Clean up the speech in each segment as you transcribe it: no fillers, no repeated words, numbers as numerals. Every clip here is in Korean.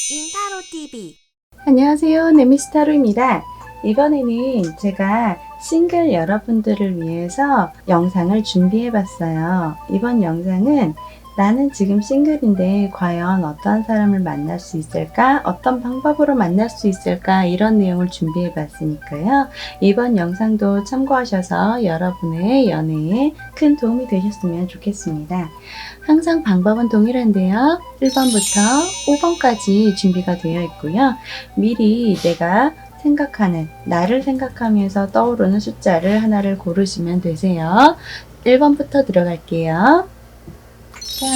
인타로 TV. 안녕하세요. 네미스타로입니다. 이번에는 제가 싱글 여러분들을 위해서 영상을 준비해 봤어요. 이번 영상은 나는 지금 싱글인데 과연 어떤 사람을 만날 수 있을까? 어떤 방법으로 만날 수 있을까? 이런 내용을 준비해 봤으니까요. 이번 영상도 참고하셔서 여러분의 연애에 큰 도움이 되셨으면 좋겠습니다. 항상 방법은 동일한데요. 1번부터 5번까지 준비가 되어 있고요. 미리 내가 생각하는, 나를 생각하면서 떠오르는 숫자를 하나를 고르시면 되세요. 1번부터 들어갈게요. 자,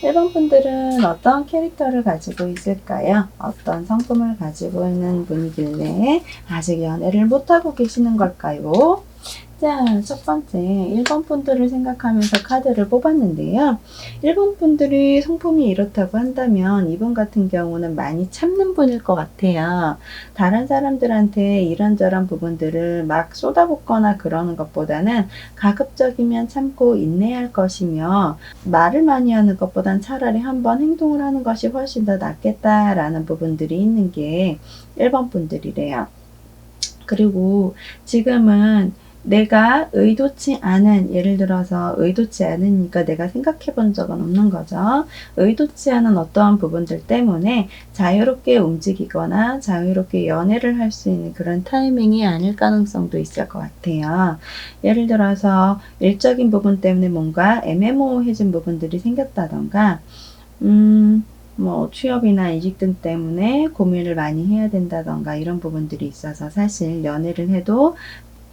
1번 분들은 어떤 캐릭터를 가지고 있을까요? 어떤 성품을 가지고 있는 분이길래 아직 연애를 못하고 계시는 걸까요? 자, 첫 번째 1번 분들을 생각하면서 카드를 뽑았는데요. 1번 분들이 성품이 이렇다고 한다면 이분 같은 경우는 많이 참는 분일 것 같아요. 다른 사람들한테 이런저런 부분들을 막 쏟아붓거나 그러는 것보다는 가급적이면 참고 인내할 것이며, 말을 많이 하는 것보단 차라리 한번 행동을 하는 것이 훨씬 더 낫겠다라는 부분들이 있는 게 1번 분들이래요. 그리고 지금은 내가 의도치 않은, 예를 들어서 의도치 않으니까 내가 생각해 본 적은 없는 거죠. 의도치 않은 어떠한 부분들 때문에 자유롭게 움직이거나 자유롭게 연애를 할 수 있는 그런 타이밍이 아닐 가능성도 있을 것 같아요. 예를 들어서 일적인 부분 때문에 뭔가 애매모호해진 부분들이 생겼다던가, 취업이나 이직 등 때문에 고민을 많이 해야 된다던가 이런 부분들이 있어서 사실 연애를 해도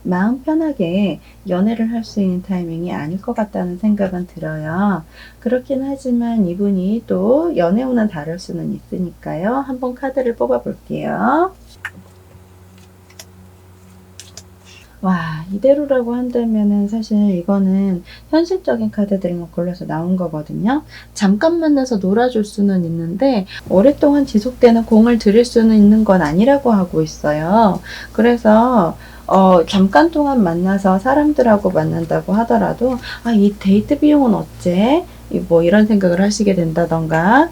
마음 편하게 연애를 할 수 있는 타이밍이 아닐 것 같다는 생각은 들어요. 그렇긴 하지만 이분이 또 연애운은 다를 수는 있으니까요. 한번 카드를 뽑아 볼게요. 와, 이대로라고 한다면은 사실 이거는 현실적인 카드들만 골라서 나온 거거든요. 잠깐 만나서 놀아줄 수는 있는데 오랫동안 지속되는 공을 들일 수는 있는 건 아니라고 하고 있어요. 그래서 잠깐 동안 만나서 사람들하고 만난다고 하더라도 이 데이트 비용은 어째? 이런 생각을 하시게 된다던가,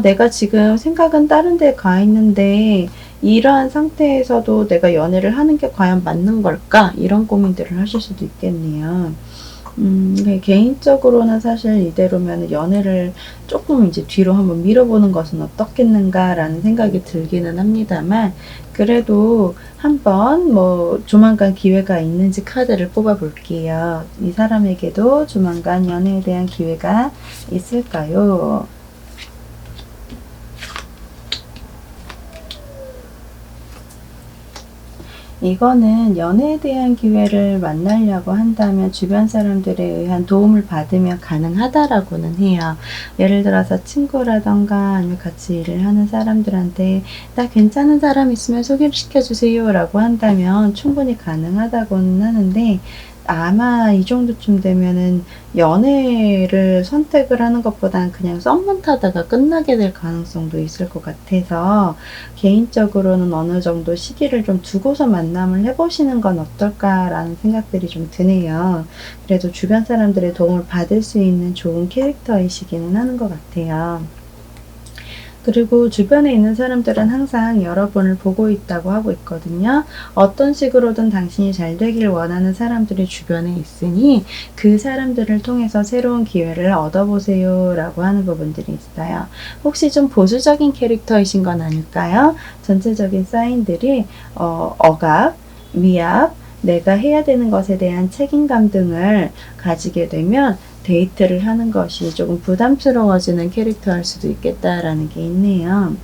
내가 지금 생각은 다른 데 가 있는데 이러한 상태에서도 내가 연애를 하는 게 과연 맞는 걸까? 이런 고민들을 하실 수도 있겠네요. 개인적으로는 사실 이대로면 연애를 조금 이제 뒤로 한번 밀어보는 것은 어떻겠는가라는 생각이 들기는 합니다만, 그래도 한번 조만간 기회가 있는지 카드를 뽑아 볼게요. 이 사람에게도 조만간 연애에 대한 기회가 있을까요? 이거는 연애에 대한 기회를 만나려고 한다면 주변 사람들에 의한 도움을 받으면 가능하다라고는 해요. 예를 들어서 친구라던가 아니면 같이 일을 하는 사람들한테 나 괜찮은 사람 있으면 소개시켜 주세요 라고 한다면 충분히 가능하다고는 하는데, 아마 이 정도쯤 되면은 연애를 선택을 하는 것보단 그냥 썸만 타다가 끝나게 될 가능성도 있을 것 같아서, 개인적으로는 어느 정도 시기를 좀 두고서 만남을 해보시는 건 어떨까라는 생각들이 좀 드네요. 그래도 주변 사람들의 도움을 받을 수 있는 좋은 캐릭터이시기는 하는 것 같아요. 그리고 주변에 있는 사람들은 항상 여러분을 보고 있다고 하고 있거든요. 어떤 식으로든 당신이 잘 되길 원하는 사람들이 주변에 있으니 그 사람들을 통해서 새로운 기회를 얻어보세요 라고 하는 부분들이 있어요. 혹시 좀 보수적인 캐릭터이신 건 아닐까요? 전체적인 사인들이 억압, 위압, 내가 해야 되는 것에 대한 책임감 등을 가지게 되면 데이트를 하는 것이 조금 부담스러워지는 캐릭터일 수도 있겠다라는 게 있네요.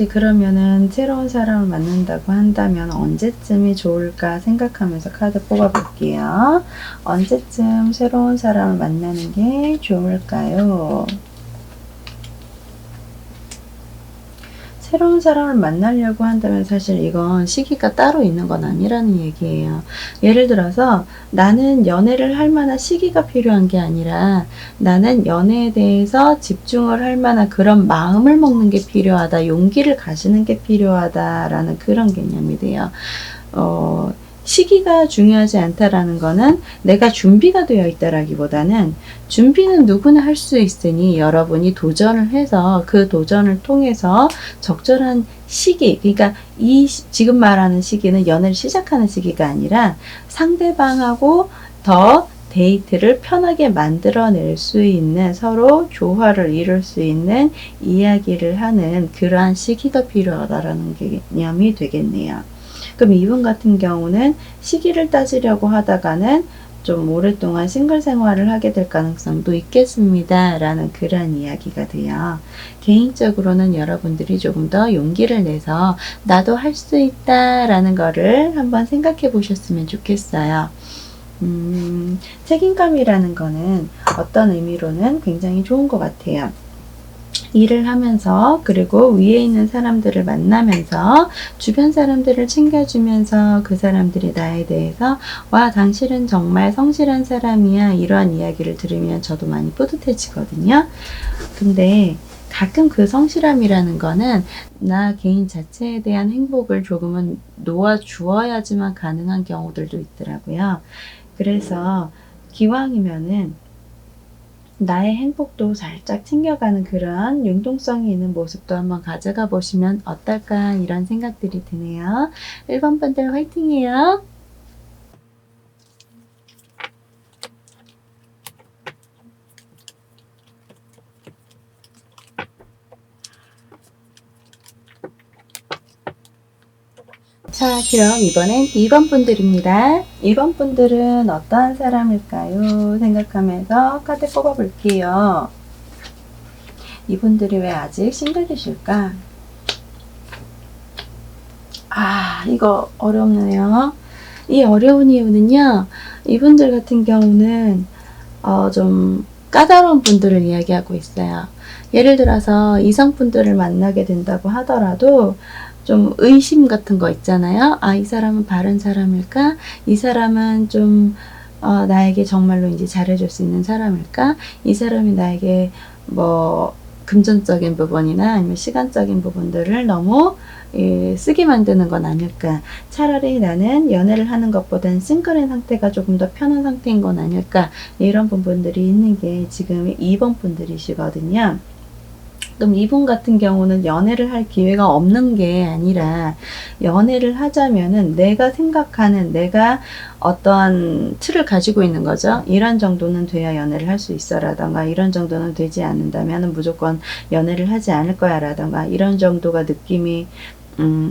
그러면은 새로운 사람을 만난다고 한다면 언제쯤이 좋을까 생각하면서 카드 뽑아볼게요. 언제쯤 새로운 사람을 만나는 게 좋을까요? 새로운 사람을 만나려고 한다면 사실 이건 시기가 따로 있는 건 아니라는 얘기예요. 예를 들어서 나는 연애를 할 만한 시기가 필요한 게 아니라 나는 연애에 대해서 집중을 할 만한 그런 마음을 먹는 게 필요하다, 용기를 가지는 게 필요하다라는 그런 개념이 돼요. 시기가 중요하지 않다라는 거는 내가 준비가 되어 있다라기보다는 준비는 누구나 할 수 있으니 여러분이 도전을 해서 그 도전을 통해서 적절한 시기, 그러니까 지금 말하는 시기는 연애를 시작하는 시기가 아니라 상대방하고 더 데이트를 편하게 만들어낼 수 있는, 서로 조화를 이룰 수 있는 이야기를 하는 그러한 시기가 필요하다라는 개념이 되겠네요. 그럼 이분 같은 경우는 시기를 따지려고 하다가는 좀 오랫동안 싱글 생활을 하게 될 가능성도 있겠습니다. 라는 그런 이야기가 돼요. 개인적으로는 여러분들이 조금 더 용기를 내서 나도 할 수 있다 라는 거를 한번 생각해 보셨으면 좋겠어요. 책임감이라는 거는 어떤 의미로는 굉장히 좋은 것 같아요. 일을 하면서, 그리고 위에 있는 사람들을 만나면서 주변 사람들을 챙겨주면서 그 사람들이 나에 대해서 와, 당신은 정말 성실한 사람이야, 이러한 이야기를 들으면 저도 많이 뿌듯해지거든요. 근데 가끔 그 성실함이라는 거는 나 개인 자체에 대한 행복을 조금은 놓아주어야지만 가능한 경우들도 있더라고요. 그래서 기왕이면은 나의 행복도 살짝 챙겨가는 그런 융통성이 있는 모습도 한번 가져가 보시면 어떨까, 이런 생각들이 드네요. 1번 분들 화이팅이에요. 자, 그럼 이번엔 2번 분들입니다. 2번 분들은 어떠한 사람일까요? 생각하면서 카드 뽑아볼게요. 이분들이 왜 아직 싱글이실까? 이거 어렵네요. 이 어려운 이유는요, 이분들 같은 경우는 좀 까다로운 분들을 이야기하고 있어요. 예를 들어서 이성분들을 만나게 된다고 하더라도 좀 의심 같은 거 있잖아요. 이 사람은 바른 사람일까? 이 사람은 좀 나에게 정말로 이제 잘해줄 수 있는 사람일까? 이 사람이 나에게 뭐 금전적인 부분이나 아니면 시간적인 부분들을 너무 쓰게 만드는 건 아닐까? 차라리 나는 연애를 하는 것보다는 싱글인 상태가 조금 더 편한 상태인 건 아닐까? 이런 부분들이 있는 게 지금 2번 분들이시거든요. 그럼 이분 같은 경우는 연애를 할 기회가 없는 게 아니라, 연애를 하자면은 내가 생각하는, 내가 어떠한 틀을 가지고 있는 거죠. 이런 정도는 돼야 연애를 할 수 있어 라던가, 이런 정도는 되지 않는다면 무조건 연애를 하지 않을 거야 라던가, 이런 정도가 느낌이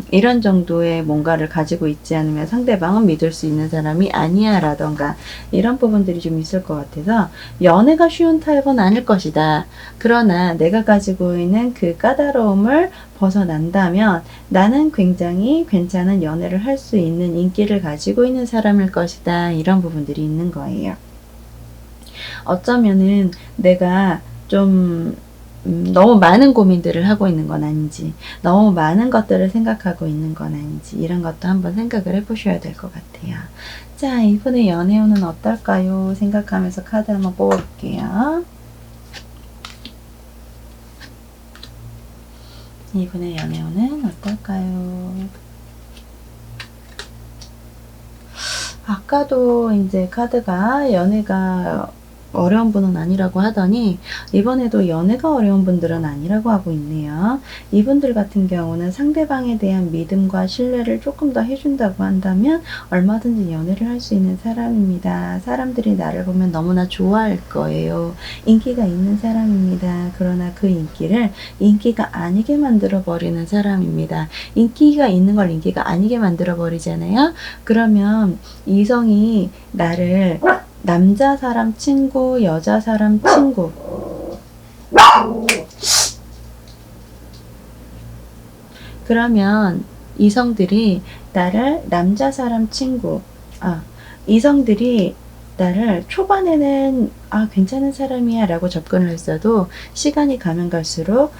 이런 정도의 뭔가를 가지고 있지 않으면 상대방은 믿을 수 있는 사람이 아니야 라던가, 이런 부분들이 좀 있을 것 같아서 연애가 쉬운 타입은 아닐 것이다. 그러나 내가 가지고 있는 그 까다로움을 벗어난다면 나는 굉장히 괜찮은 연애를 할 수 있는 인기를 가지고 있는 사람일 것이다. 이런 부분들이 있는 거예요. 어쩌면은 내가 좀 너무 많은 고민들을 하고 있는 건 아닌지, 너무 많은 것들을 생각하고 있는 건 아닌지, 이런 것도 한번 생각을 해보셔야 될 것 같아요. 자, 이분의 연애운은 어떨까요? 생각하면서 카드 한번 뽑아볼게요. 이분의 연애운은 어떨까요? 아까도 이제 카드가 연애가 어려운 분은 아니라고 하더니 이번에도 연애가 어려운 분들은 아니라고 하고 있네요. 이분들 같은 경우는 상대방에 대한 믿음과 신뢰를 조금 더 해준다고 한다면 얼마든지 연애를 할 수 있는 사람입니다. 사람들이 나를 보면 너무나 좋아할 거예요. 인기가 있는 사람입니다. 그러나 그 인기를 인기가 아니게 만들어 버리는 사람입니다. 인기가 있는 걸 인기가 아니게 만들어 버리잖아요. 그러면 이성이 나를 남자 사람 친구, 여자 사람 친구, 그러면 이성들이 나를 남자 사람 친구, 이성들이 나를 초반에는 괜찮은 사람이야 라고 접근을 했어도 시간이 가면 갈수록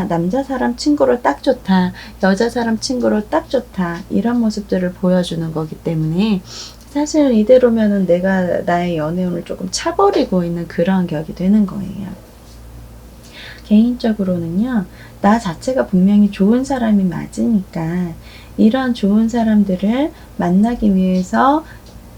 남자 사람 친구로 딱 좋다, 여자 사람 친구로 딱 좋다, 이런 모습들을 보여주는 거기 때문에 사실 이대로면은 내가 나의 연애운을 조금 차버리고 있는 그런 격이 되는 거예요. 개인적으로는요, 나 자체가 분명히 좋은 사람이 맞으니까 이런 좋은 사람들을 만나기 위해서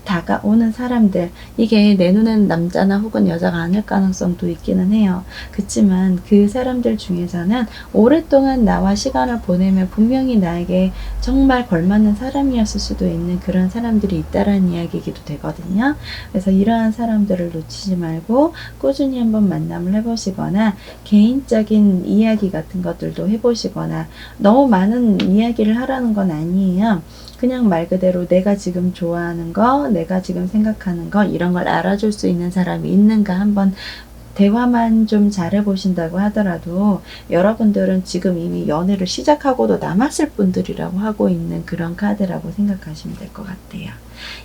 다가오는 사람들, 이게 내 눈에는 남자나 혹은 여자가 아닐 가능성도 있기는 해요. 그치만 그 사람들 중에서는 오랫동안 나와 시간을 보내면 분명히 나에게 정말 걸맞는 사람이었을 수도 있는 그런 사람들이 있다라는 이야기이기도 되거든요. 그래서 이러한 사람들을 놓치지 말고 꾸준히 한번 만남을 해보시거나 개인적인 이야기 같은 것들도 해보시거나, 너무 많은 이야기를 하라는 건 아니에요. 그냥 말 그대로 내가 지금 좋아하는 거, 내가 지금 생각하는 거, 이런 걸 알아줄 수 있는 사람이 있는가 한번 대화만 좀 잘해보신다고 하더라도, 여러분들은 지금 이미 연애를 시작하고도 남았을 분들이라고 하고 있는 그런 카드라고 생각하시면 될 것 같아요.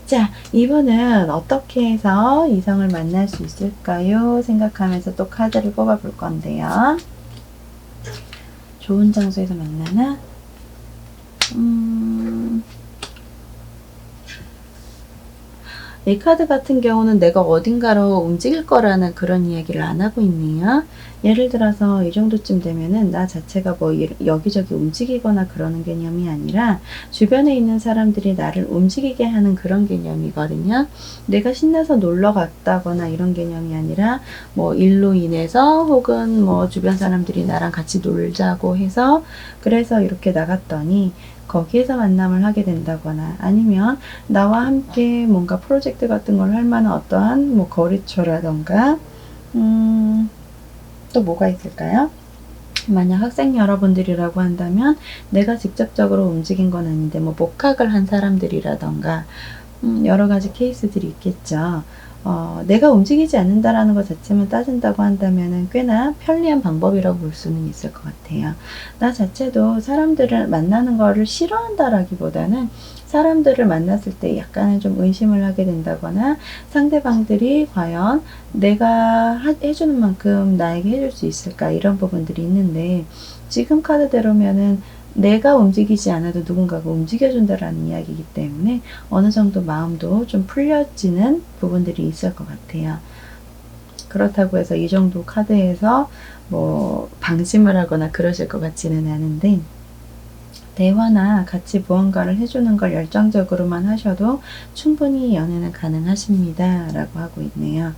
자, 이분은 어떻게 해서 이성을 만날 수 있을까요? 생각하면서 또 카드를 뽑아볼 건데요. 좋은 장소에서 만나나? 이 카드 같은 경우는 내가 어딘가로 움직일 거라는 그런 이야기를 안 하고 있네요. 예를 들어서 이 정도쯤 되면은 나 자체가 뭐 여기저기 움직이거나 그러는 개념이 아니라 주변에 있는 사람들이 나를 움직이게 하는 그런 개념이거든요. 내가 신나서 놀러 갔다거나 이런 개념이 아니라 뭐 일로 인해서 혹은 뭐 주변 사람들이 나랑 같이 놀자고 해서 그래서 이렇게 나갔더니 거기에서 만남을 하게 된다거나, 아니면 나와 함께 뭔가 프로젝트 같은 걸 할 만한 어떠한 뭐 거래처라던가, 또 뭐가 있을까요? 만약 학생 여러분들이라고 한다면 내가 직접적으로 움직인 건 아닌데 뭐 목학을 한 사람들이라던가, 여러 가지 케이스들이 있겠죠. 내가 움직이지 않는다라는 것 자체만 따진다고 한다면 꽤나 편리한 방법이라고 볼 수는 있을 것 같아요. 나 자체도 사람들을 만나는 거를 싫어한다라기보다는 사람들을 만났을 때 약간은 좀 의심을 하게 된다거나, 상대방들이 과연 내가 해주는 만큼 나에게 해줄 수 있을까, 이런 부분들이 있는데, 지금 카드대로면은 내가 움직이지 않아도 누군가가 움직여준다라는 이야기이기 때문에 어느 정도 마음도 좀 풀려지는 부분들이 있을 것 같아요. 그렇다고 해서 이 정도 카드에서 뭐 방심을 하거나 그러실 것 같지는 않은데, 대화나 같이 무언가를 해주는 걸 열정적으로만 하셔도 충분히 연애는 가능하십니다 라고 하고 있네요.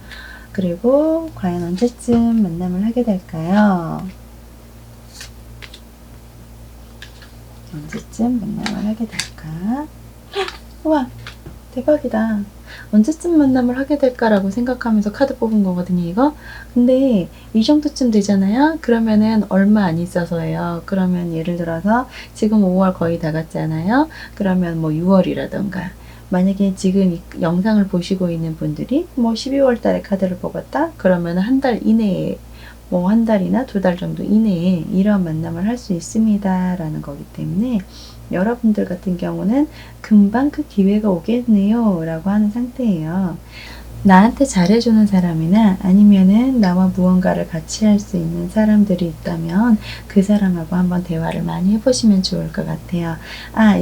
그리고 과연 언제쯤 만남을 하게 될까요? 언제쯤 만남을 하게 될까? 우와, 대박이다. 언제쯤 만남을 하게 될까라고 생각하면서 카드 뽑은 거거든요, 이거. 근데 이 정도쯤 되잖아요. 그러면은 얼마 안 있어서예요. 그러면 예를 들어서 지금 5월 거의 다 갔잖아요. 그러면 뭐 6월이라던가, 만약에 지금 이 영상을 보시고 있는 분들이 뭐 12월 달에 카드를 뽑았다? 그러면 한 달 이내에, 뭐 한 달이나 두 달 정도 이내에 이런 만남을 할 수 있습니다 라는 거기 때문에, 여러분들 같은 경우는 금방 그 기회가 오겠네요 라고 하는 상태예요. 나한테 잘해주는 사람이나 아니면은 나와 무언가를 같이 할 수 있는 사람들이 있다면 그 사람하고 한번 대화를 많이 해보시면 좋을 것 같아요.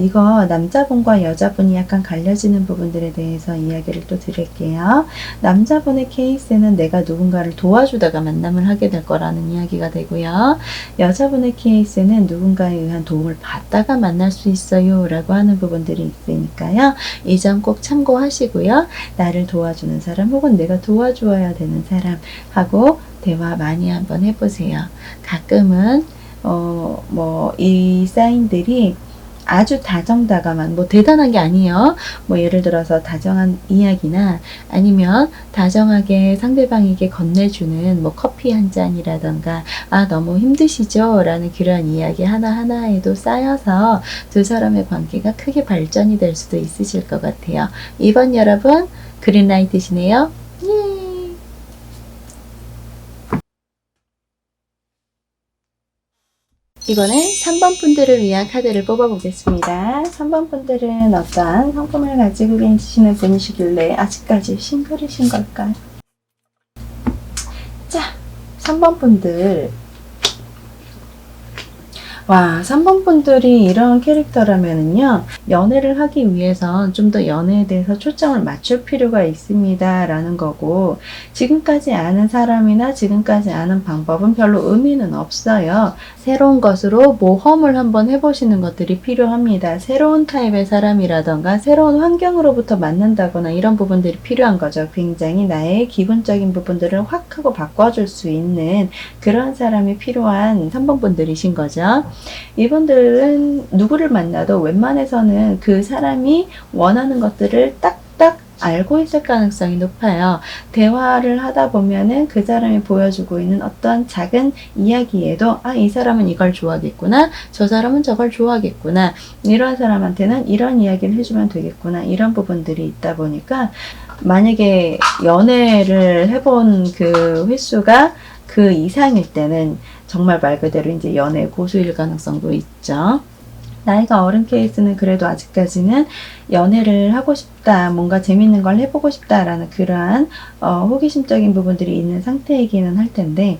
이거 남자분과 여자분이 약간 갈려지는 부분들에 대해서 이야기를 또 드릴게요. 남자분의 케이스는 내가 누군가를 도와주다가 만남을 하게 될 거라는 이야기가 되고요. 여자분의 케이스는 누군가에 의한 도움을 받다가 만날 수 있어요 라고 하는 부분들이 있으니까요. 이 점 꼭 참고하시고요. 나를 도와주는 사람 혹은 내가 도와주어야 되는 사람하고 대화 많이 한번 해보세요. 가끔은 이 사인들이 아주 다정다감한, 뭐 대단한 게 아니에요. 뭐 예를 들어서 다정한 이야기나 아니면 다정하게 상대방에게 건네주는 뭐 커피 한 잔이라던가, 너무 힘드시죠? 라는 그런 이야기 하나하나에도 쌓여서 두 사람의 관계가 크게 발전이 될 수도 있으실 것 같아요. 이번 여러분 그린라이트시네요. 예. 이번엔 3번 분들을 위한 카드를 뽑아보겠습니다. 3번 분들은 어떠한 성품을 가지고 계시는 분이시길래 아직까지 싱글이신 걸까요? 자, 3번 분들. 와, 3번 분들이 이런 캐릭터라면은요, 연애를 하기 위해선 좀 더 연애에 대해서 초점을 맞출 필요가 있습니다. 라는 거고, 지금까지 아는 사람이나 지금까지 아는 방법은 별로 의미는 없어요. 새로운 것으로 모험을 한번 해보시는 것들이 필요합니다. 새로운 타입의 사람이라던가, 새로운 환경으로부터 만난다거나 이런 부분들이 필요한 거죠. 굉장히 나의 기본적인 부분들을 확 하고 바꿔줄 수 있는 그런 사람이 필요한 3번 분들이신 거죠. 이분들은 누구를 만나도 웬만해서는 그 사람이 원하는 것들을 딱딱 알고 있을 가능성이 높아요. 대화를 하다 보면은 그 사람이 보여주고 있는 어떤 작은 이야기에도 이 사람은 이걸 좋아하겠구나, 저 사람은 저걸 좋아하겠구나, 이런 사람한테는 이런 이야기를 해주면 되겠구나, 이런 부분들이 있다 보니까 만약에 연애를 해본 그 횟수가 그 이상일 때는 정말 말 그대로 이제 연애 고수일 가능성도 있죠. 나이가 어른 케이스는 그래도 아직까지는 연애를 하고 싶다, 뭔가 재밌는 걸 해보고 싶다라는 그러한 호기심적인 부분들이 있는 상태이기는 할 텐데,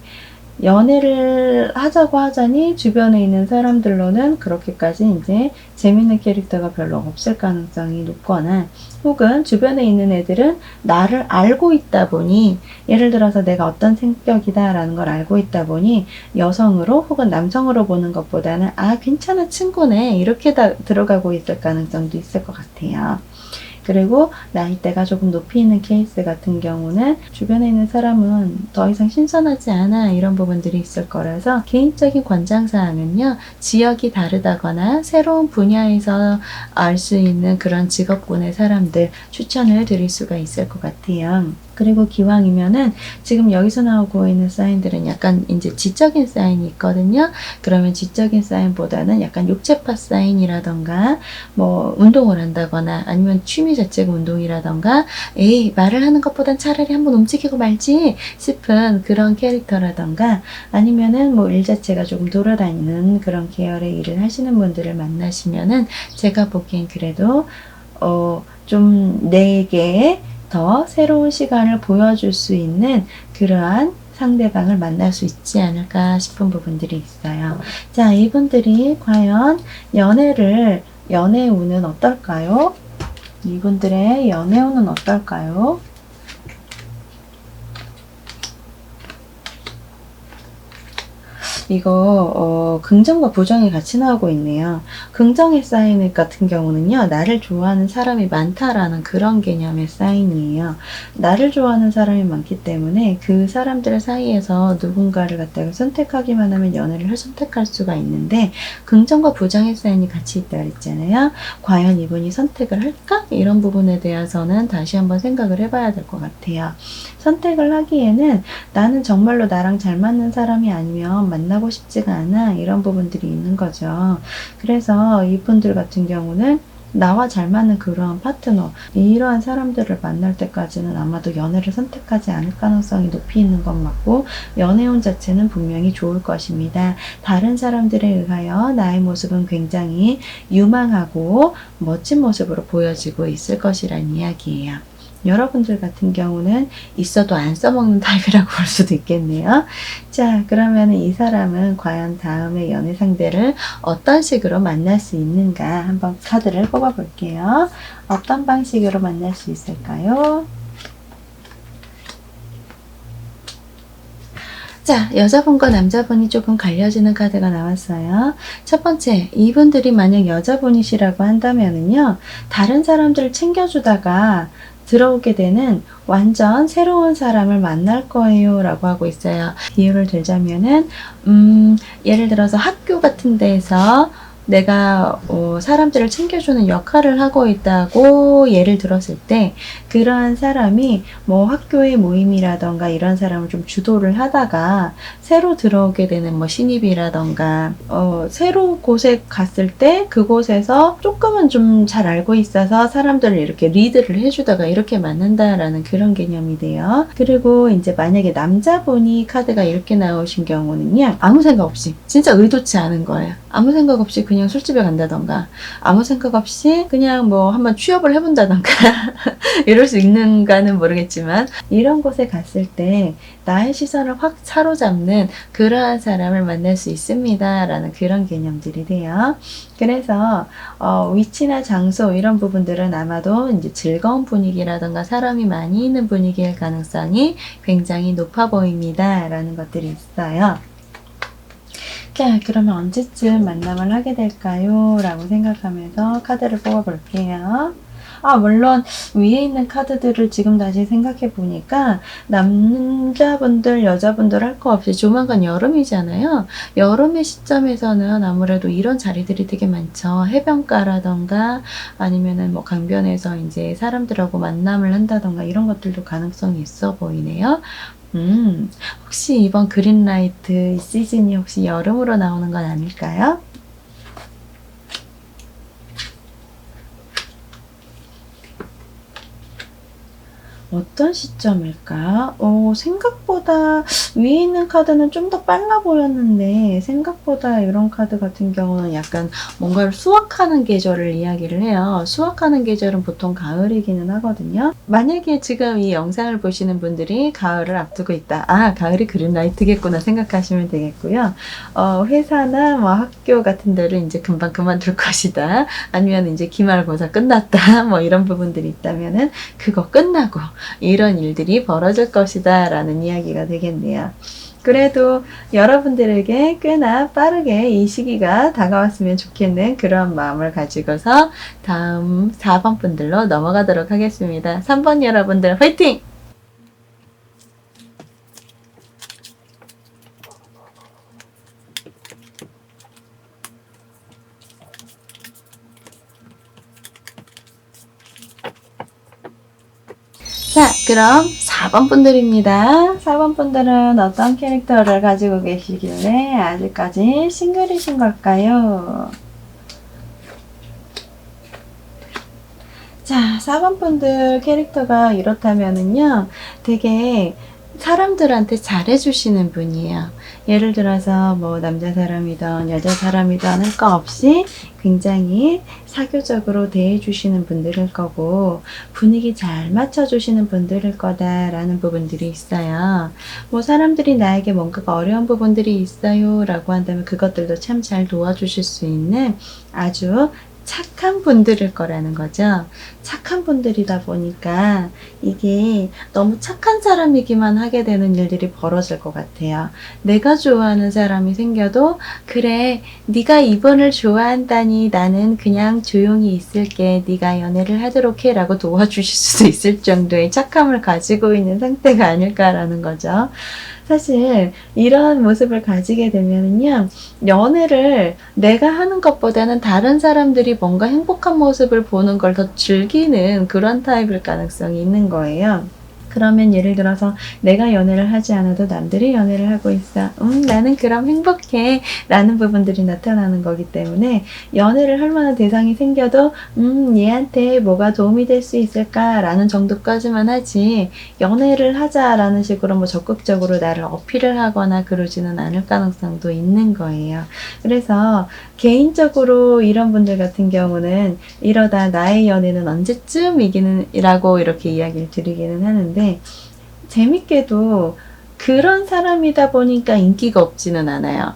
연애를 하자고 하자니 주변에 있는 사람들로는 그렇게까지 이제 재밌는 캐릭터가 별로 없을 가능성이 높거나, 혹은 주변에 있는 애들은 나를 알고 있다 보니, 예를 들어서 내가 어떤 성격이다 라는 걸 알고 있다 보니 여성으로 혹은 남성으로 보는 것보다는 괜찮은 친구네 이렇게 들어가고 있을 가능성도 있을 것 같아요. 그리고 나이대가 조금 높이 있는 케이스 같은 경우는 주변에 있는 사람은 더 이상 신선하지 않아, 이런 부분들이 있을 거라서 개인적인 권장사항은요, 지역이 다르다거나 새로운 분야에서 알 수 있는 그런 직업군의 사람들 추천을 드릴 수가 있을 것 같아요. 그리고 기왕이면은 지금 여기서 나오고 있는 사인들은 약간 이제 지적인 사인이 있거든요. 그러면 지적인 사인보다는 약간 육체파 사인이라던가, 뭐 운동을 한다거나 아니면 취미 자체가 운동이라던가, 말을 하는 것보단 차라리 한번 움직이고 말지 싶은 그런 캐릭터라던가, 아니면은 뭐 일 자체가 조금 돌아다니는 그런 계열의 일을 하시는 분들을 만나시면은 제가 보기엔 그래도 좀 내게 더 새로운 시간을 보여줄 수 있는 그러한 상대방을 만날 수 있지 않을까 싶은 부분들이 있어요. 자, 이분들이 과연 연애 운은 어떨까요? 이분들의 연애 운은 어떨까요? 이거 긍정과 부정이 같이 나오고 있네요. 긍정의 사인 같은 경우는요, 나를 좋아하는 사람이 많다라는 그런 개념의 사인이에요. 나를 좋아하는 사람이 많기 때문에 그 사람들 사이에서 누군가를 갖다가 선택하기만 하면 연애를 선택할 수가 있는데, 긍정과 부정의 사인이 같이 있다 그랬잖아요. 과연 이분이 선택을 할까? 이런 부분에 대해서는 다시 한번 생각을 해봐야 될 것 같아요. 선택을 하기에는 나는 정말로 나랑 잘 맞는 사람이 아니면 만나고 싶지가 않아, 이런 부분들이 있는 거죠. 그래서 이분들 같은 경우는 나와 잘 맞는 그러한 파트너, 이러한 사람들을 만날 때까지는 아마도 연애를 선택하지 않을 가능성이 높이 있는 건 맞고, 연애운 자체는 분명히 좋을 것입니다. 다른 사람들에 의하여 나의 모습은 굉장히 유망하고 멋진 모습으로 보여지고 있을 것이란 이야기예요. 여러분들 같은 경우는 있어도 안 써먹는 타입이라고 볼 수도 있겠네요. 자, 그러면 이 사람은 과연 다음에 연애 상대를 어떤 식으로 만날 수 있는가 한번 카드를 뽑아 볼게요. 어떤 방식으로 만날 수 있을까요? 자, 여자분과 남자분이 조금 갈려지는 카드가 나왔어요. 첫 번째, 이분들이 만약 여자분이시라고 한다면은요, 다른 사람들을 챙겨주다가 들어오게 되는 완전 새로운 사람을 만날 거예요 라고 하고 있어요. 비유를 들자면은 예를 들어서 학교 같은 데에서 내가 사람들을 챙겨주는 역할을 하고 있다고 예를 들었을 때, 그러한 사람이 뭐 학교의 모임이라던가 이런 사람을 좀 주도를 하다가 새로 들어오게 되는 뭐 신입이라던가 새로 곳에 갔을 때 그곳에서 조금은 좀 잘 알고 있어서 사람들을 이렇게 리드를 해주다가 이렇게 만난다라는 그런 개념이 돼요. 그리고 이제 만약에 남자분이 카드가 이렇게 나오신 경우는요, 아무 생각 없이 진짜 의도치 않은 거예요. 아무 생각 없이 그냥 술집에 간다던가 아무 생각 없이 그냥 뭐 한번 취업을 해본다던가 이럴 수 있는가는 모르겠지만 이런 곳에 갔을 때 나의 시선을 확 사로잡는 그러한 사람을 만날 수 있습니다 라는 그런 개념들이 돼요. 그래서 위치나 장소 이런 부분들은 아마도 이제 즐거운 분위기라던가 사람이 많이 있는 분위기일 가능성이 굉장히 높아 보입니다 라는 것들이 있어요. 자, 그러면 언제쯤 만남을 하게 될까요? 라고 생각하면서 카드를 뽑아 볼게요. 물론 위에 있는 카드들을 지금 다시 생각해 보니까 남자분들, 여자분들 할 거 없이 조만간 여름이잖아요. 여름의 시점에서는 아무래도 이런 자리들이 되게 많죠. 해변가라던가 아니면은 뭐 강변에서 이제 사람들하고 만남을 한다던가 이런 것들도 가능성이 있어 보이네요. 혹시 이번 그린라이트 이 시즌이 혹시 여름으로 나오는 건 아닐까요? 어떤 시점일까? 생각보다 위에 있는 카드는 좀 더 빨라 보였는데 생각보다 이런 카드 같은 경우는 약간 뭔가를 수확하는 계절을 이야기를 해요. 수확하는 계절은 보통 가을이기는 하거든요. 만약에 지금 이 영상을 보시는 분들이 가을을 앞두고 있다. 가을이 그린라이트겠구나 생각하시면 되겠고요. 회사나 뭐 학교 같은 데를 이제 금방 그만둘 것이다. 아니면 이제 기말고사 끝났다. 뭐 이런 부분들이 있다면은 그거 끝나고 이런 일들이 벌어질 것이다 라는 이야기가 되겠네요. 그래도 여러분들에게 꽤나 빠르게 이 시기가 다가왔으면 좋겠는 그런 마음을 가지고서 다음 4번 분들로 넘어가도록 하겠습니다. 3번 여러분들 화이팅! 자, 그럼 4번 분들입니다. 4번 분들은 어떤 캐릭터를 가지고 계시길래 아직까지 싱글이신 걸까요? 자, 4번 분들 캐릭터가 이렇다면은요, 되게 사람들한테 잘해주시는 분이에요. 예를 들어서 뭐 남자 사람이든 여자 사람이든 할 거 없이 굉장히 사교적으로 대해주시는 분들일 거고 분위기 잘 맞춰주시는 분들일 거다라는 부분들이 있어요. 뭐 사람들이 나에게 뭔가가 어려운 부분들이 있어요 라고 한다면 그것들도 참 잘 도와주실 수 있는 아주 착한 분들일 거라는 거죠. 착한 분들이다 보니까 이게 너무 착한 사람이기만 하게 되는 일들이 벌어질 것 같아요. 내가 좋아하는 사람이 생겨도 그래 네가 이분을 좋아한다니 나는 그냥 조용히 있을게 네가 연애를 하도록 해 라고 도와주실 수도 있을 정도의 착함을 가지고 있는 상태가 아닐까라는 거죠. 사실 이런 모습을 가지게 되면요 연애를 내가 하는 것보다는 다른 사람들이 뭔가 행복한 모습을 보는 걸 더 즐기는 그런 타입일 가능성이 있는 거예요. 그러면 예를 들어서 내가 연애를 하지 않아도 남들이 연애를 하고 있어. 나는 그럼 행복해. 라는 부분들이 나타나는 거기 때문에 연애를 할 만한 대상이 생겨도 얘한테 뭐가 도움이 될 수 있을까? 라는 정도까지만 하지 연애를 하자라는 식으로 뭐 적극적으로 나를 어필을 하거나 그러지는 않을 가능성도 있는 거예요. 그래서 개인적으로 이런 분들 같은 경우는 이러다 나의 연애는 언제쯤이기는 이라고 이렇게 이야기를 드리기는 하는데 재밌게도 그런 사람이다 보니까 인기가 없지는 않아요.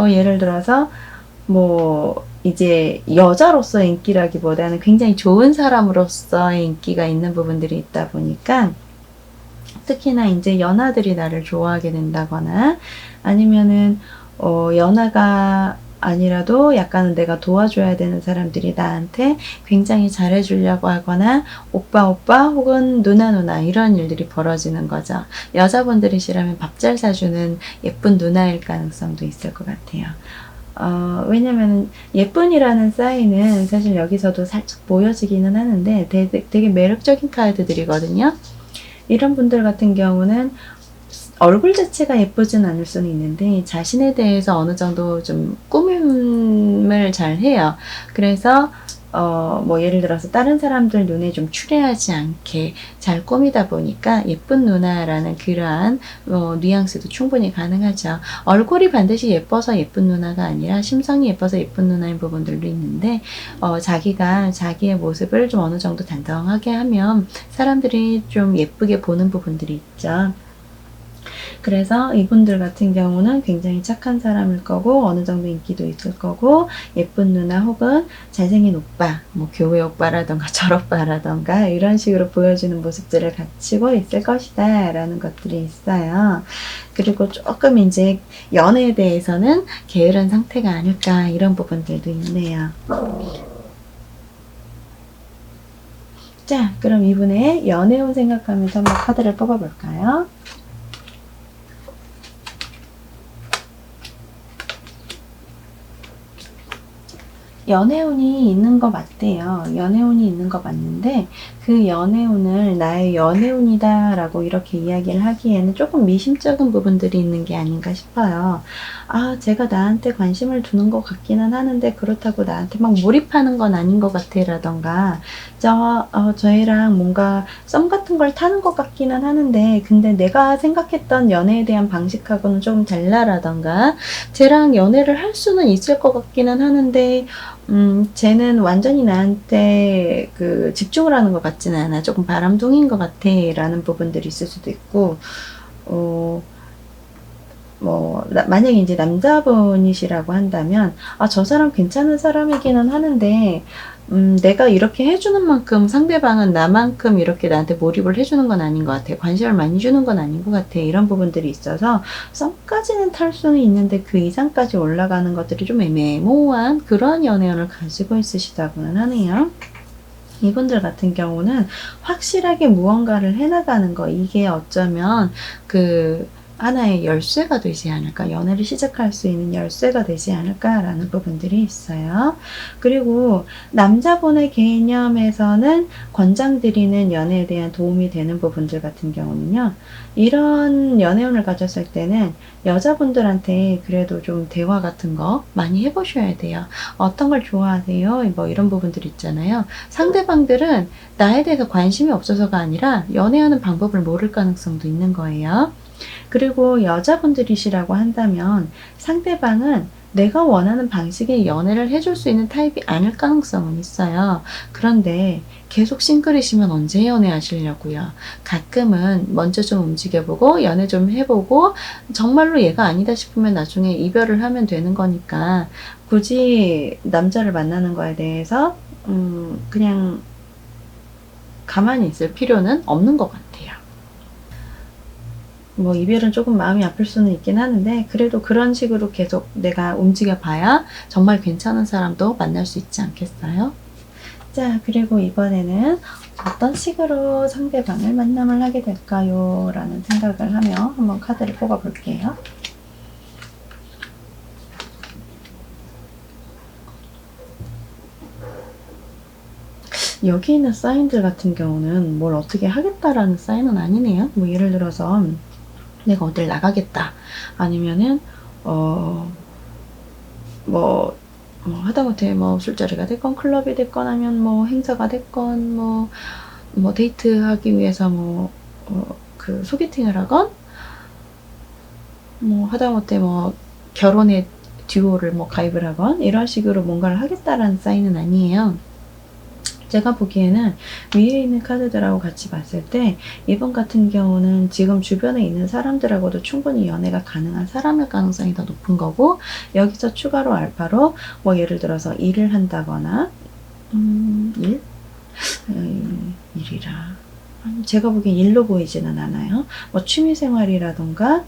예를 들어서 뭐 이제 여자로서의 인기라기보다는 굉장히 좋은 사람으로서의 인기가 있는 부분들이 있다 보니까 특히나 이제 연하들이 나를 좋아하게 된다거나 아니면은 연하가 아니라도 약간은 내가 도와줘야 되는 사람들이 나한테 굉장히 잘해주려고 하거나 오빠 혹은 누나 이런 일들이 벌어지는 거죠. 여자분들이시라면 밥 잘 사주는 예쁜 누나일 가능성도 있을 것 같아요. 왜냐면 예쁜이라는 사인은 사실 여기서도 살짝 보여지기는 하는데 되게 매력적인 카드들이거든요. 이런 분들 같은 경우는 얼굴 자체가 예쁘진 않을 수는 있는데 자신에 대해서 어느 정도 좀 꾸밈을 잘 해요. 그래서 뭐 예를 들어서 다른 사람들 눈에 좀 추레하지 않게 잘 꾸미다 보니까 예쁜 누나라는 그러한 뉘앙스도 충분히 가능하죠. 얼굴이 반드시 예뻐서 예쁜 누나가 아니라 심성이 예뻐서 예쁜 누나인 부분들도 있는데 자기가 자기의 모습을 좀 어느 정도 단정하게 하면 사람들이 좀 예쁘게 보는 부분들이 있죠. 그래서 이분들 같은 경우는 굉장히 착한 사람일 거고 어느 정도 인기도 있을 거고 예쁜 누나 혹은 잘생긴 오빠, 뭐 교회 오빠라던가 절오빠라던가 이런 식으로 보여주는 모습들을 갖추고 있을 것이다 라는 것들이 있어요. 그리고 조금 이제 연애에 대해서는 게으른 상태가 아닐까 이런 부분들도 있네요. 자, 그럼 이분의 연애운 생각하면서 한번 카드를 뽑아볼까요? 연애운이 있는 거 맞대요. 연애운이 있는 거 맞는데 그 연애운을 나의 연애운이다 라고 이렇게 이야기를 하기에는 조금 미심쩍은 부분들이 있는 게 아닌가 싶어요. 아, 제가 나한테 관심을 두는 것 같기는 하는데 그렇다고 나한테 막 몰입하는 건 아닌 것 같아 라던가 저애랑 뭔가 썸 같은 걸 타는 것 같기는 하는데 근데 내가 생각했던 연애에 대한 방식하고는 조금 달라라던가 쟤랑 연애를 할 수는 있을 것 같기는 하는데 쟤는 완전히 나한테 그 집중을 하는 것 같지는 않아. 조금 바람둥이인 것 같아. 라는 부분들이 있을 수도 있고, 만약에 이제 남자분이시라고 한다면, 아, 저 사람 괜찮은 사람이기는 하는데, 내가 이렇게 해주는 만큼 상대방은 나만큼 이렇게 나한테 몰입을 해주는 건 아닌 것 같아. 관심을 많이 주는 건 아닌 것 같아. 이런 부분들이 있어서 썸까지는 탈 수는 있는데 그 이상까지 올라가는 것들이 좀 애매모호한 그런 연애운을 가지고 있으시다고는 하네요. 이분들 같은 경우는 확실하게 무언가를 해나가는 거, 이게 어쩌면 그 하나의 열쇠가 되지 않을까, 연애를 시작할 수 있는 열쇠가 되지 않을까라는 부분들이 있어요. 그리고 남자분의 개념에서는 권장드리는 연애에 대한 도움이 되는 부분들 같은 경우는요, 이런 연애운을 가졌을 때는 여자분들한테 그래도 좀 대화 같은 거 많이 해보셔야 돼요. 어떤 걸 좋아하세요? 뭐 이런 부분들 있잖아요. 상대방들은 나에 대해서 관심이 없어서가 아니라 연애하는 방법을 모를 가능성도 있는 거예요. 그리고 여자분들이시라고 한다면 상대방은 내가 원하는 방식의 연애를 해줄 수 있는 타입이 아닐 가능성은 있어요. 그런데 계속 싱글이시면 언제 연애하시려고요? 가끔은 먼저 좀 움직여보고 연애 좀 해보고 정말로 얘가 아니다 싶으면 나중에 이별을 하면 되는 거니까 굳이 남자를 만나는 거에 대해서 그냥 가만히 있을 필요는 없는 것 같아요. 뭐 이별은 조금 마음이 아플 수는 있긴 하는데 그래도 그런 식으로 계속 내가 움직여 봐야 정말 괜찮은 사람도 만날 수 있지 않겠어요? 자, 그리고 이번에는 어떤 식으로 상대방을 만남을 하게 될까요? 라는 생각을 하며 한번 카드를 뽑아 볼게요. 여기 있는 사인들 같은 경우는 뭘 어떻게 하겠다라는 사인은 아니네요. 뭐 예를 들어서 내가 어딜 나가겠다. 아니면은, 하다못해 뭐 술자리가 됐건, 클럽이 됐건, 아니면 뭐 행사가 됐건, 뭐 데이트하기 위해서 그 소개팅을 하건, 하다못해 결혼의 듀오를 가입을 하건, 이런 식으로 뭔가를 하겠다라는 사인은 아니에요. 제가 보기에는 위에 있는 카드들하고 같이 봤을 때 이번 같은 경우는 지금 주변에 있는 사람들하고도 충분히 연애가 가능한 사람일 가능성이 더 높은 거고 여기서 추가로 알파로 예를 들어서 일을 한다거나 일이라 제가 보기엔 일로 보이지는 않아요. 취미생활이라던가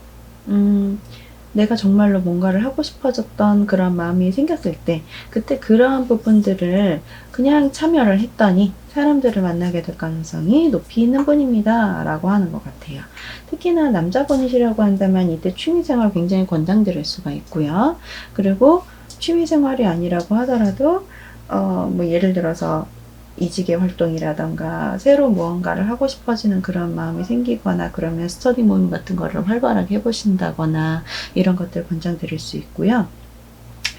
내가 정말로 뭔가를 하고 싶어졌던 그런 마음이 생겼을 때 그때 그러한 부분들을 그냥 참여를 했더니 사람들을 만나게 될 가능성이 높이 있는 분입니다 라고 하는 것 같아요. 특히나 남자분이시라고 한다면 이때 취미생활 굉장히 권장드릴 수가 있고요. 그리고 취미생활이 아니라고 하더라도 예를 들어서 이직의 활동이라던가 새로 무언가를 하고 싶어지는 그런 마음이 생기거나 그러면 스터디 모임 같은 거를 활발하게 해보신다거나 이런 것들 권장드릴 수 있고요.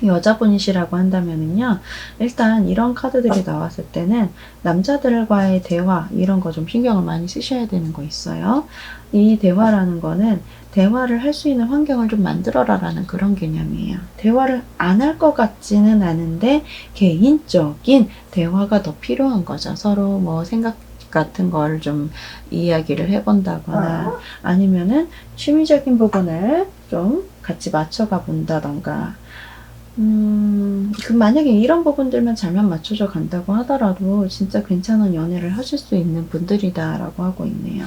여자분이시라고 한다면은요, 일단 이런 카드들이 나왔을 때는 남자들과의 대화, 이런 거 좀 신경을 많이 쓰셔야 되는 거 있어요. 이 대화라는 거는 대화를 할 수 있는 환경을 좀 만들어라 라는 그런 개념이에요. 대화를 안 할 것 같지는 않은데 개인적인 대화가 더 필요한 거죠. 서로 뭐 생각 같은 걸 좀 이야기를 해본다거나 아니면은 취미적인 부분을 좀 같이 맞춰가 본다던가, 만약에 이런 부분들만 잘만 맞춰져 간다고 하더라도 진짜 괜찮은 연애를 하실 수 있는 분들이다라고 하고 있네요.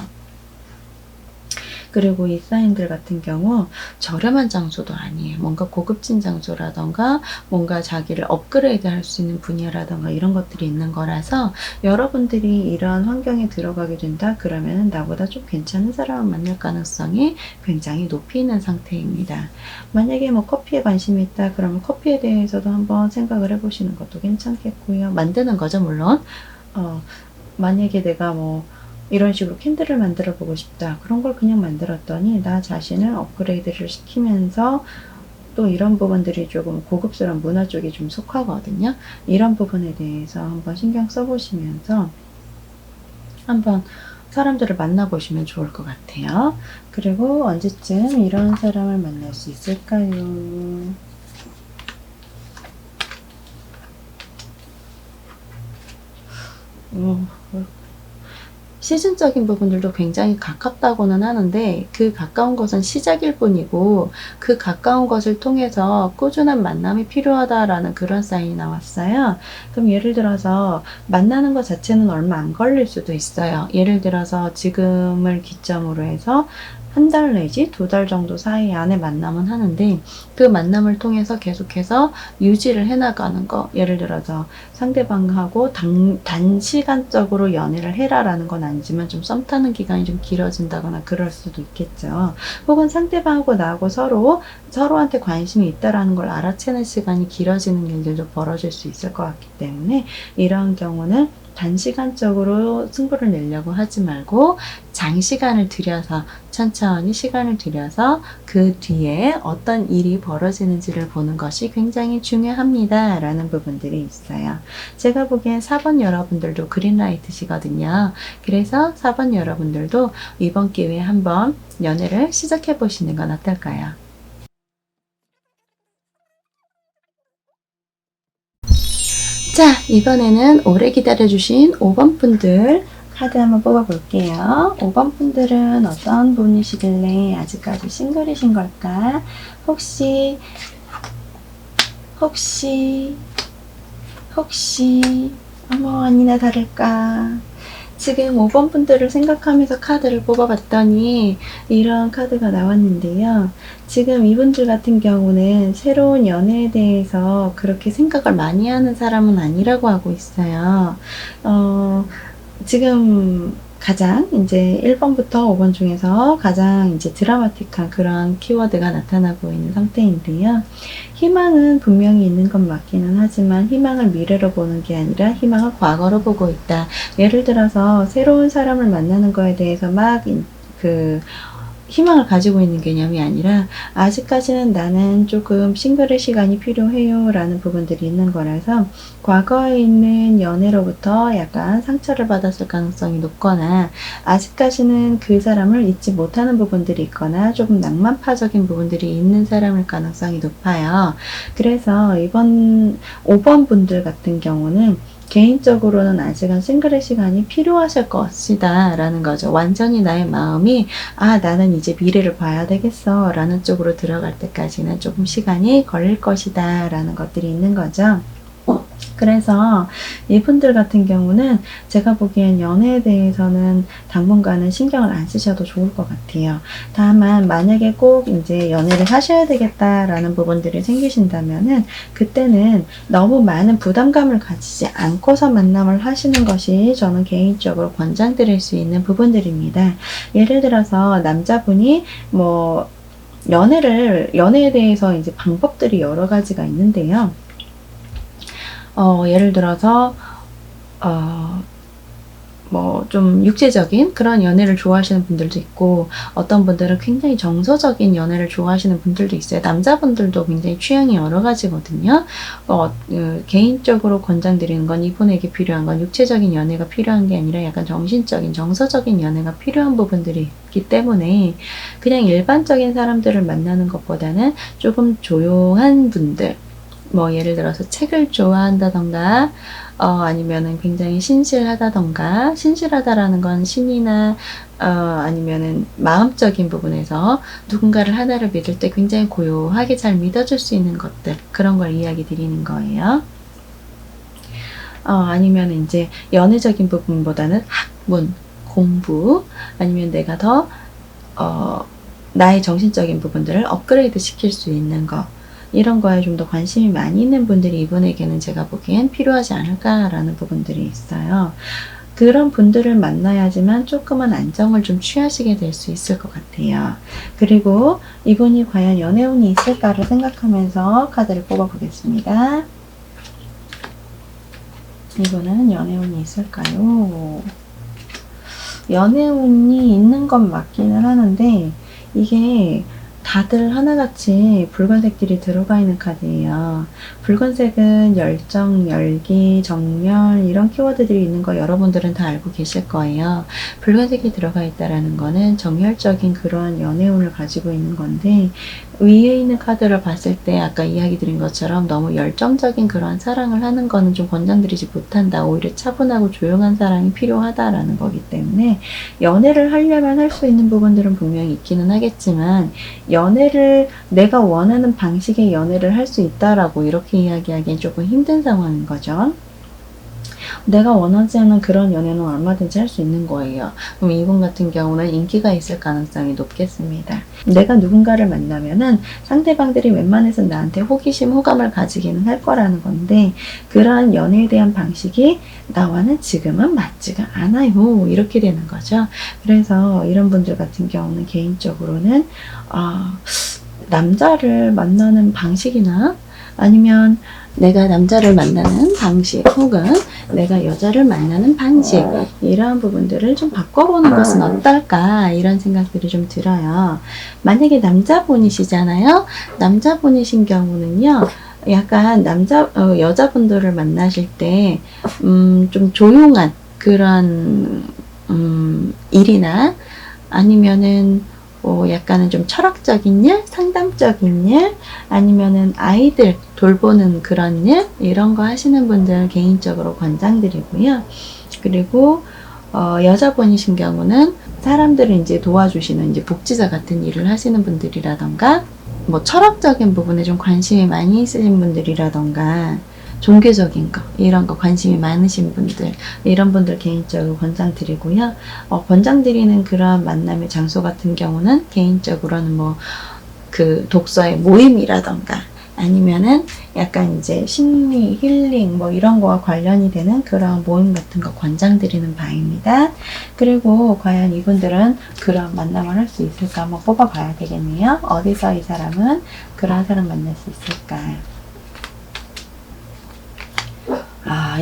그리고 이 사인들 같은 경우 저렴한 장소도 아니에요. 뭔가 고급진 장소라던가 뭔가 자기를 업그레이드 할 수 있는 분야라던가 이런 것들이 있는 거라서, 여러분들이 이런 환경에 들어가게 된다 그러면 나보다 좀 괜찮은 사람을 만날 가능성이 굉장히 높이 있는 상태입니다. 만약에 뭐 커피에 관심이 있다 그러면 커피에 대해서도 한번 생각을 해보시는 것도 괜찮겠고요. 만드는 거죠, 물론. 만약에 내가 뭐 이런 식으로 캔들을 만들어 보고 싶다, 그런 걸 그냥 만들었더니 나 자신을 업그레이드를 시키면서, 또 이런 부분들이 조금 고급스러운 문화 쪽에 좀 속하거든요. 이런 부분에 대해서 한번 신경 써보시면서 한번 사람들을 만나보시면 좋을 것 같아요. 그리고 언제쯤 이런 사람을 만날 수 있을까요? 시즌적인 부분들도 굉장히 가깝다고는 하는데, 그 가까운 것은 시작일 뿐이고 그 가까운 것을 통해서 꾸준한 만남이 필요하다라는 그런 사인이 나왔어요. 그럼 예를 들어서 만나는 것 자체는 얼마 안 걸릴 수도 있어요. 예를 들어서 지금을 기점으로 해서 한 달 내지 2달 정도 사이 안에 만남은 하는데, 그 만남을 통해서 계속해서 유지를 해나가는 거, 예를 들어서 상대방하고 단시간적으로 연애를 해라라는 건 아니지만 좀 썸 타는 기간이 좀 길어진다거나 그럴 수도 있겠죠. 혹은 상대방하고 나하고 서로한테 관심이 있다라는 걸 알아채는 시간이 길어지는 일들도 벌어질 수 있을 것 같기 때문에, 이런 경우는 단시간적으로 승부를 내려고 하지 말고 장시간을 들여서, 천천히 시간을 들여서 그 뒤에 어떤 일이 벌어지는지를 보는 것이 굉장히 중요합니다 라는 부분들이 있어요. 제가 보기엔 4번 여러분들도 그린라이트시거든요. 그래서 4번 여러분들도 이번 기회에 한번 연애를 시작해 보시는 건 어떨까요? 자, 이번에는 오래 기다려주신 5번 분들 카드 한번 뽑아볼게요. 5번 분들은 어떤 분이시길래 아직까지 싱글이신 걸까? 혹시 어머, 아니나 다를까? 지금 5번 분들을 생각하면서 카드를 뽑아봤더니 이런 카드가 나왔는데요. 지금 이분들 같은 경우는 새로운 연애에 대해서 그렇게 생각을 많이 하는 사람은 아니라고 하고 있어요. 지금 가장 이제 1번부터 5번 중에서 가장 이제 드라마틱한 그런 키워드가 나타나고 있는 상태인데요. 희망은 분명히 있는 건 맞기는 하지만 희망을 미래로 보는 게 아니라 희망을 과거로 보고 있다. 예를 들어서 새로운 사람을 만나는 거에 대해서 막 희망을 가지고 있는 개념이 아니라, 아직까지는 나는 조금 싱글의 시간이 필요해요 라는 부분들이 있는 거라서, 과거에 있는 연애로부터 약간 상처를 받았을 가능성이 높거나, 아직까지는 그 사람을 잊지 못하는 부분들이 있거나 조금 낭만파적인 부분들이 있는 사람일 가능성이 높아요. 그래서 이번 5번 분들 같은 경우는 개인적으로는 아직은 싱글의 시간이 필요하실 것이다 라는 거죠. 완전히 나의 마음이 나는 이제 미래를 봐야 되겠어 라는 쪽으로 들어갈 때까지는 조금 시간이 걸릴 것이다 라는 것들이 있는 거죠. 그래서 이분들 같은 경우는 제가 보기엔 연애에 대해서는 당분간은 신경을 안 쓰셔도 좋을 것 같아요. 다만 만약에 꼭 이제 연애를 하셔야 되겠다라는 부분들이 생기신다면은, 그때는 너무 많은 부담감을 가지지 않고서 만남을 하시는 것이 저는 개인적으로 권장드릴 수 있는 부분들입니다. 예를 들어서 남자분이 뭐 연애에 대해서 이제 방법들이 여러 가지가 있는데요. 예를 들어서 뭐 좀 육체적인 그런 연애를 좋아하시는 분들도 있고, 어떤 분들은 굉장히 정서적인 연애를 좋아하시는 분들도 있어요. 남자분들도 굉장히 취향이 여러 가지거든요. 개인적으로 권장드리는 건, 이분에게 필요한 건 육체적인 연애가 필요한 게 아니라 약간 정신적인, 정서적인 연애가 필요한 부분들이 있기 때문에, 그냥 일반적인 사람들을 만나는 것보다는 조금 조용한 분들, 뭐 예를 들어서 책을 좋아한다던가, 아니면은 굉장히 신실하다던가, 신실하다라는 건 신이나 아니면은 마음적인 부분에서 누군가를 하나를 믿을 때 굉장히 고요하게 잘 믿어줄 수 있는 것들, 그런 걸 이야기 드리는 거예요. 아니면 이제 연애적인 부분보다는 학문, 공부, 아니면 내가 더 나의 정신적인 부분들을 업그레이드 시킬 수 있는 거, 이런 거에 좀 더 관심이 많이 있는 분들이 이분에게는 제가 보기엔 필요하지 않을까라는 부분들이 있어요. 그런 분들을 만나야지만 조금은 안정을 좀 취하시게 될 수 있을 것 같아요. 그리고 이분이 과연 연애운이 있을까를 생각하면서 카드를 뽑아보겠습니다. 이분은 연애운이 있을까요? 연애운이 있는 건 맞기는 하는데, 이게 다들 하나같이 붉은색들이 들어가 있는 카드예요. 붉은색은 열정, 열기, 정열, 이런 키워드들이 있는 거 여러분들은 다 알고 계실 거예요. 붉은색이 들어가 있다라는 거는 정열적인 그러한 연애운을 가지고 있는 건데, 위에 있는 카드를 봤을 때 아까 이야기 드린 것처럼 너무 열정적인 그러한 사랑을 하는 거는 좀 권장드리지 못한다. 오히려 차분하고 조용한 사랑이 필요하다라는 거기 때문에, 연애를 하려면 할 수 있는 부분들은 분명히 있기는 하겠지만, 연애를 내가 원하는 방식의 연애를 할 수 있다라고 이렇게 이야기하기엔 조금 힘든 상황인 거죠. 내가 원하지 않는 그런 연애는 얼마든지 할 수 있는 거예요. 그럼 이분 같은 경우는 인기가 있을 가능성이 높겠습니다. 내가 누군가를 만나면은 상대방들이 웬만해서 나한테 호기심, 호감을 가지기는 할 거라는 건데, 그러한 연애에 대한 방식이 나와는 지금은 맞지가 않아요. 이렇게 되는 거죠. 그래서 이런 분들 같은 경우는 개인적으로는 남자를 만나는 방식이나, 아니면 내가 남자를 만나는 방식, 혹은 내가 여자를 만나는 방식, 이러한 부분들을 좀 바꿔보는 것은 어떨까, 이런 생각들이 좀 들어요. 만약에 남자분이시잖아요. 남자분이신 경우는요, 약간 여자분들을 만나실 때 좀 조용한 그런 일이나, 아니면은 약간은 좀 철학적인 일, 상담적인 일, 아니면은 아이들 돌보는 그런 일, 이런 거 하시는 분들 개인적으로 권장드리고요. 그리고 여자분이신 경우는 사람들을 이제 도와주시는 이제 복지사 같은 일을 하시는 분들이라던가, 뭐 철학적인 부분에 좀 관심이 많이 있으신 분들이라던가, 종교적인 거, 이런 거 관심이 많으신 분들, 이런 분들 개인적으로 권장드리고요. 권장드리는 그런 만남의 장소 같은 경우는 개인적으로는 뭐 그 독서의 모임이라던가, 아니면은 약간 이제 심리, 힐링 뭐 이런 거와 관련이 되는 그런 모임 같은 거 권장드리는 바입니다. 그리고 과연 이분들은 그런 만남을 할 수 있을까 한번 뽑아봐야 되겠네요. 어디서 이 사람은 그런 사람 만날 수 있을까요?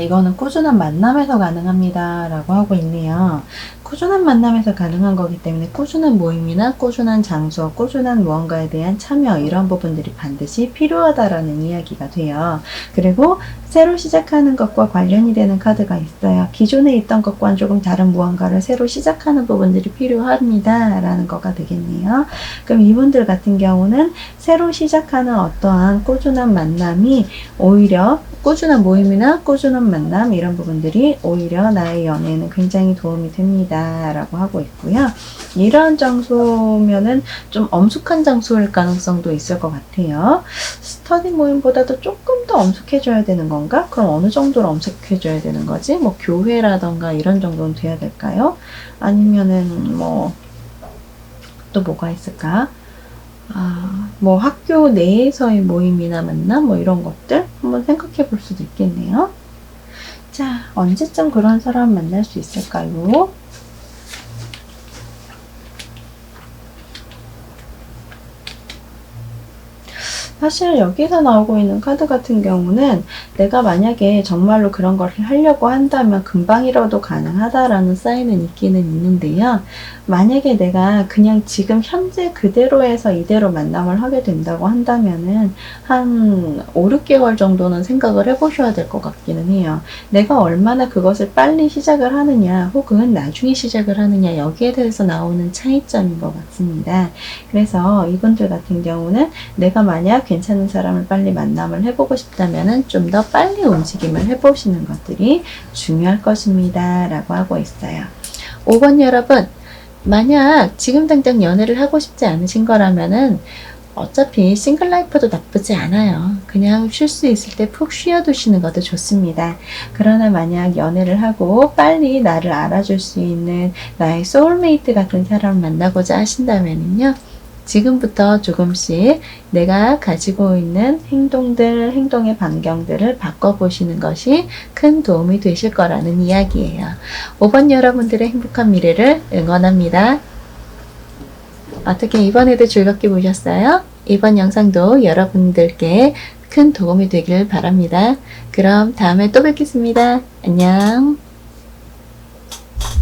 이거는 꾸준한 만남에서 가능합니다 라고 하고 있네요. 꾸준한 만남에서 가능한 거기 때문에 꾸준한 모임이나 꾸준한 장소, 꾸준한 무언가에 대한 참여, 이런 부분들이 반드시 필요하다라는 이야기가 돼요. 그리고 새로 시작하는 것과 관련이 되는 카드가 있어요. 기존에 있던 것과는 조금 다른 무언가를 새로 시작하는 부분들이 필요합니다 라는 거가 되겠네요. 그럼 이분들 같은 경우는 새로 시작하는 어떠한 꾸준한 만남이, 오히려 꾸준한 모임이나 꾸준한 만남, 이런 부분들이 오히려 나의 연애에는 굉장히 도움이 됩니다 라고 하고 있고요. 이러한 장소면은 좀 엄숙한 장소일 가능성도 있을 것 같아요. 스터디 모임보다도 조금 더 엄숙해져야 되는 건가? 그럼 어느 정도로 엄숙해져야 되는 거지? 뭐 교회라던가 이런 정도는 돼야 될까요? 아니면은 뭐 또 뭐가 있을까? 뭐 학교 내에서의 모임이나 만남, 뭐 이런 것들 한번 생각해 볼 수도 있겠네요. 자, 언제쯤 그런 사람 만날 수 있을까요? 사실 여기서 나오고 있는 카드 같은 경우는 내가 만약에 정말로 그런 걸 하려고 한다면 금방이라도 가능하다라는 사인은 있기는 있는데요. 만약에 내가 그냥 지금 현재 그대로에서 이대로 만남을 하게 된다고 한다면은 한 5, 6개월 정도는 생각을 해보셔야 될 것 같기는 해요. 내가 얼마나 그것을 빨리 시작을 하느냐 혹은 나중에 시작을 하느냐 여기에 대해서 나오는 차이점인 것 같습니다. 그래서 이분들 같은 경우는 내가 만약 괜찮은 사람을 빨리 만남을 해보고 싶다면 좀 더 빨리 움직임을 해보시는 것들이 중요할 것입니다. 라고 하고 있어요. 5번 여러분, 만약 지금 당장 연애를 하고 싶지 않으신 거라면은 어차피 싱글 라이프도 나쁘지 않아요. 그냥 쉴 수 있을 때 푹 쉬어두시는 것도 좋습니다. 그러나 만약 연애를 하고 빨리 나를 알아줄 수 있는 나의 소울메이트 같은 사람을 만나고자 하신다면요. 지금부터 조금씩 내가 가지고 있는 행동들, 행동의 반경들을 바꿔보시는 것이 큰 도움이 되실 거라는 이야기예요. 5번 여러분들의 행복한 미래를 응원합니다. 어떻게 이번에도 즐겁게 보셨어요? 이번 영상도 여러분들께 큰 도움이 되길 바랍니다. 그럼 다음에 또 뵙겠습니다. 안녕.